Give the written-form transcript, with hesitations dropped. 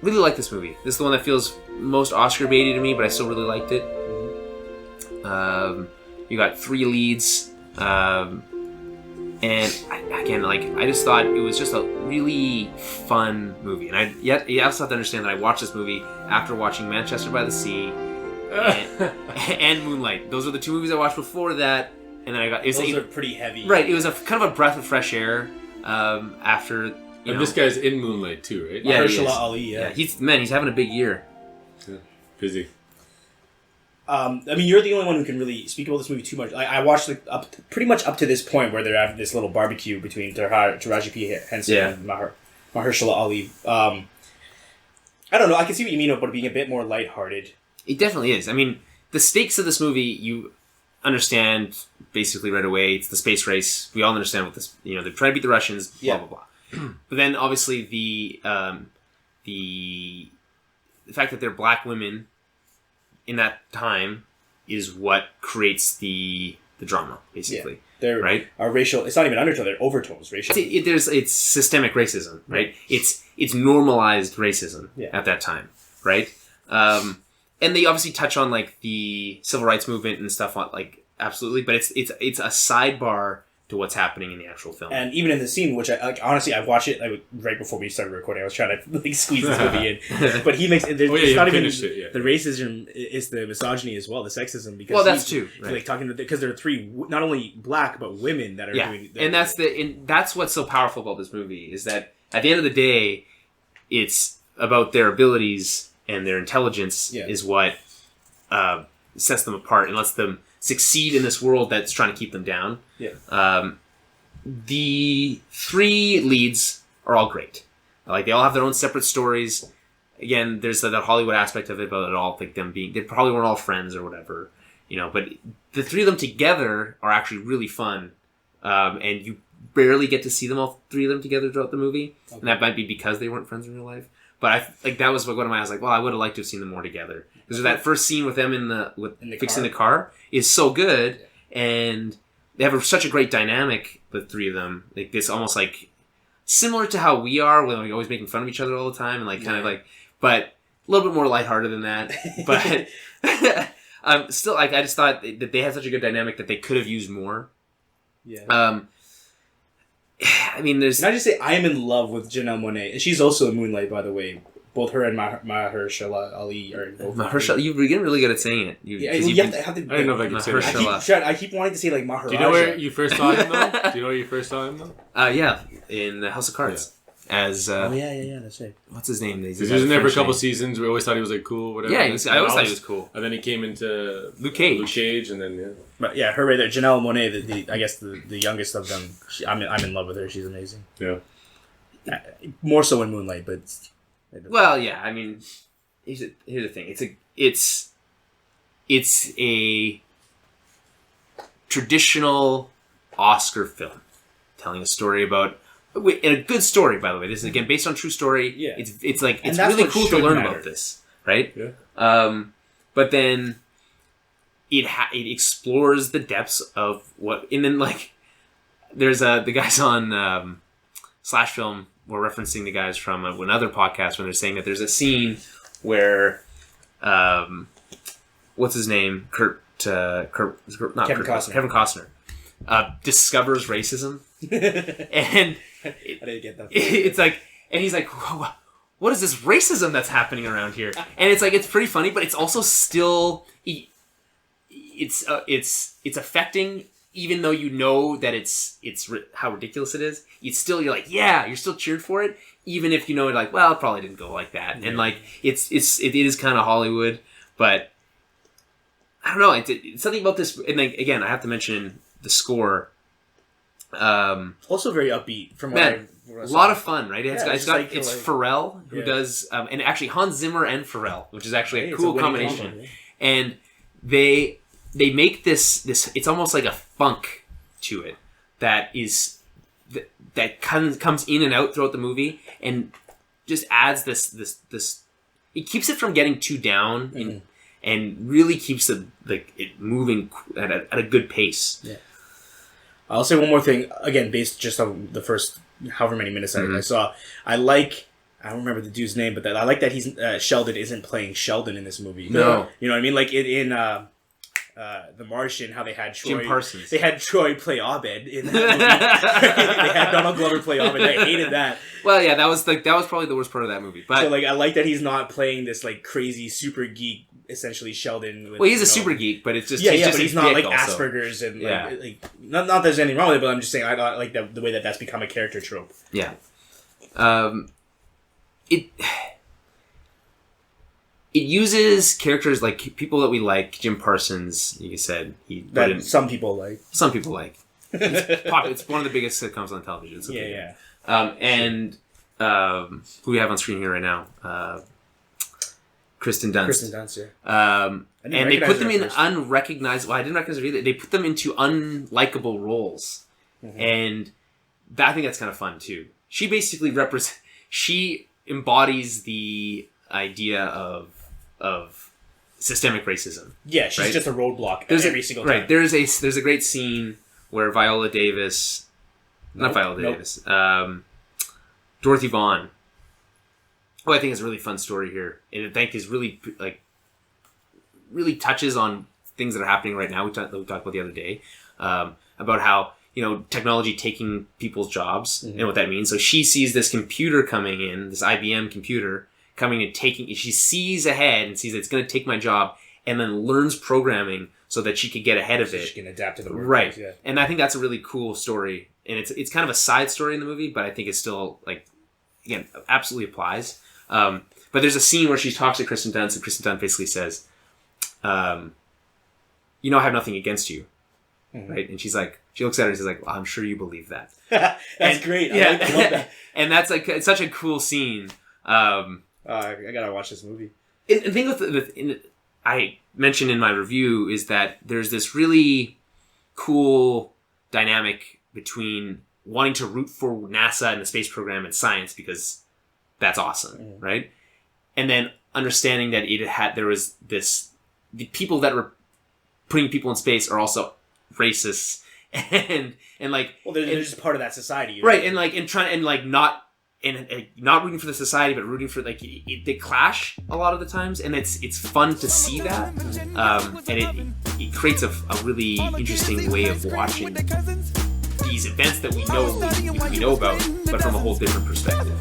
really like this movie. This is the one that feels most Oscar baity to me, but I still really liked it. You got 3 leads, and I just thought it was just a really fun movie. And you also have to understand that I watched this movie after watching Manchester by the Sea and Moonlight. Those are the 2 movies I watched before that, and then those are pretty heavy. Right, it was a kind of a breath of fresh air after. And this guy's in Moonlight too, right? Yeah, Mahershala Ali. Yeah, he's having a big year. Yeah. Busy. I mean, you're the only one who can really speak about this movie too much. I watched pretty much up to this point where they're having this little barbecue between Taraji P. Henson and Mahershala Ali. I don't know. I can see what you mean about it being a bit more lighthearted. It definitely is. I mean, the stakes of this movie, you understand basically right away. It's the space race. We all understand what this. They're trying to beat the Russians. Blah blah blah. But then, obviously, the fact that they're black women in that time is what creates the drama, basically. Yeah. Right? Our racial. It's not even undertones. They're overtones. Racial. It's systemic racism, right? It's normalized racism at that time, right? And they obviously touch on like the civil rights movement and stuff, like absolutely. But it's a sidebar to what's happening in the actual film. And even in the scene, which honestly, I watched it right before we started recording. I was trying to squeeze this movie in, but he makes it's not even the racism; it's the misogyny as well, the sexism. Because that's true. Right. Like talking because there are 3 not only black but women that are doing. And that's what's so powerful about this movie is that at the end of the day, it's about their abilities and their intelligence is what sets them apart and lets them succeed in this world that's trying to keep them down. Yeah. The 3 leads are all great. Like they all have their own separate stories. Again, there's that Hollywood aspect of it about it all, like them being, they probably weren't all friends or whatever, but the 3 of them together are actually really fun. And you barely get to see them all 3 of them together throughout the movie. Okay. And that might be because they weren't friends in real life. But that was one of my, I was like, well, I would have liked to have seen them more together. Because that first scene with them in the fixing the car is so good, and they have such a great dynamic, the 3 of them. Like this, almost like similar to how we are, when we're always making fun of each other all the time, and like kind of like, but a little bit more lighthearted than that. But still, like I just thought that they had such a good dynamic that they could have used more. Yeah. I mean, there's. Can I just say I am in love with Janelle Monáe, and she's also in Moonlight, by the way. Both her and Mahershala Ali are both. Mahershala, you're getting really good at saying it. You have to. I don't know if I can say that. I keep wanting to say like Maharaja. Do you know where you first saw him though? Yeah, in House of Cards. Yeah. As yeah, that's right. What's his name? He was in there for a couple seasons. We always thought he was like cool, whatever. Yeah, I always thought he was cool. And then he came into Luke Cage, and then But yeah, her right there, Janelle Monáe, I guess the youngest of them. I'm in love with her. She's amazing. Yeah. More so in Moonlight, but. Well, yeah. I mean, here's the thing. It's a traditional Oscar film telling a story about. And a good story, by the way. This is again based on true story. Yeah. It's really cool to learn about this, right? Yeah. But then it explores the depths of what, and then like there's the guys on Slash Film were referencing the guys from another podcast when they're saying that there's a scene where what's his name, Kevin Costner discovers racism. And I didn't get that. It's like, and he's like, what is this racism that's happening around here? And it's like, it's pretty funny, but it's also still, it's affecting, even though you know that it's how ridiculous it is. You're like, yeah, you're still cheered for it, even if you know it, like, well, it probably didn't go like that. Yeah. And like, it is kind of Hollywood, but I don't know. It's something about this, and like, again, I have to mention the score. Also very upbeat from a lot of fun, right? It's Pharrell who does, and actually Hans Zimmer and Pharrell, which is actually a cool combination. And they make this. It's almost like a funk to it that comes in and out throughout the movie, and just adds this. It keeps it from getting too down, and really keeps it moving at a good pace. Yeah. I'll say one more thing, again, based just on the first however many minutes I saw. I like I don't remember the dude's name, but I like that he's Sheldon isn't playing Sheldon in this movie. No. You know what I mean? Like in The Martian, how they had Troy. Jim Parsons. They had Troy play Abed in that movie. They had Donald Glover play Abed. I hated that. Well, yeah, that was probably the worst part of that movie. But so, like, I like that he's not playing this like crazy super geek, essentially Sheldon. With, well, he's a super geek, but it's just but he's not like also. Asperger's and like not that there's anything wrong with it, but I'm just saying I like the way that's become a character trope. Yeah. It uses characters like people that we like. Jim Parsons, you said Some people like. Some people like. It's one of the biggest sitcoms on television. So yeah. And who we have on screen here right now, Kristen Dunst. Kristen Dunst, yeah. And they put them in unrecognizable. Well, I didn't recognize her either. They put them into unlikable roles, and I think that's kind of fun too. She basically she embodies the idea of systemic racism. Yeah, she's just a roadblock every single time. Right. There's a great scene where Viola Davis, Dorothy Vaughan, who I think is a really fun story here, and I think is really touches on things that are happening right now. We talked about the other day about how technology taking people's jobs and what that means. So she sees this computer coming in, this IBM computer coming and taking. She sees ahead and sees that it's going to take my job, and then learns programming so that she could get ahead of it. She can adapt to the workplace. Right. Yeah. And I think that's a really cool story, and it's kind of a side story in the movie, but I think it's still again absolutely applies. But there's a scene where she talks to Kristen Dunst, and Kristen Dunst basically says, I have nothing against you. Right? And she looks at her and says well, I'm sure you believe that. That's great. Yeah. I love that. And that's it's such a cool scene. I gotta watch this movie. And the thing I mentioned in my review is that there's this really cool dynamic between wanting to root for NASA and the space program and science because that's awesome, right? And then understanding that there was the people that were putting people in space are also racists and they're just part of that society, right? Not rooting for the society, but rooting for they clash a lot of the times, and it's fun to see that, and it creates a really interesting way of watching these events that we know about, but from a whole different perspective.